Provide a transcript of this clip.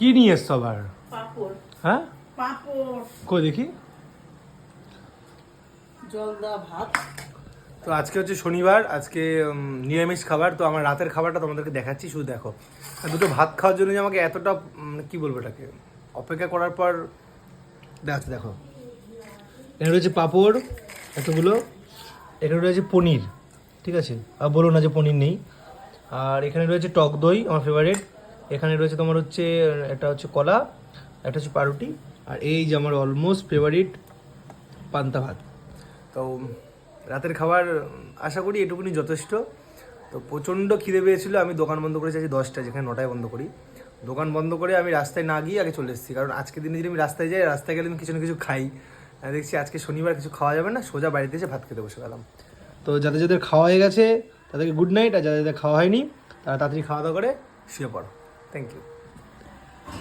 কি নিয়ে এসছো আবার? পাপড়। হ্যাঁ পাপড়। কই দেখি। জলদা ভাত। তো আজকে হচ্ছে শনিবার, আজকে নিরামিষ খাবার। তো আমার রাতের খাবারটা তোমাদেরকে দেখাচ্ছি, শুধু দেখো। আর দুটো ভাত খাওয়ার জন্য যে আমাকে এতটা কি বলবো এটাকে, অপেক্ষা করার পর দেখাচ্ছি, দেখো। এখানে রয়েছে পাঁপড় এতগুলো, এখানে রয়েছে পনির, ঠিক আছে, আর বলো না যে পনির নেই। আর এখানে রয়েছে টক দই, আমার ফেভারিট। এখানে রয়েছে তোমার হচ্ছে, এটা হচ্ছে কলা, একটা হচ্ছে পাউরুটি, আর এই যে আমার অলমোস্ট ফেভারিট পান্তা ভাত। তো রাতের খাবার আশা করি এটুকুনি যথেষ্ট। তো প্রচণ্ড খিদে পেয়েছিল, আমি দোকান বন্ধ করেছি আজ 10টা, যেখানে 9টায় বন্ধ করি। দোকান বন্ধ করে আমি রাস্তায় না গিয়ে আগে চলে এসেছি, কারণ আজকের দিনে যদি আমি রাস্তায় যাই, রাস্তায় গেলে আমি কিছু না কিছু খাই। দেখছি আজকে শনিবার কিছু খাওয়া যাবে না, সোজা বাড়িতে এসে ভাত খেতে বসে গেলাম। তো যাদের যাদের খাওয়া হয়ে গেছে তাদেরকে গুড নাইট, আর যাদের যাদের খাওয়া হয়নি তারা তাড়াতাড়ি খাওয়া দাওয়া করে শুয়ে পড়ো। Thank you.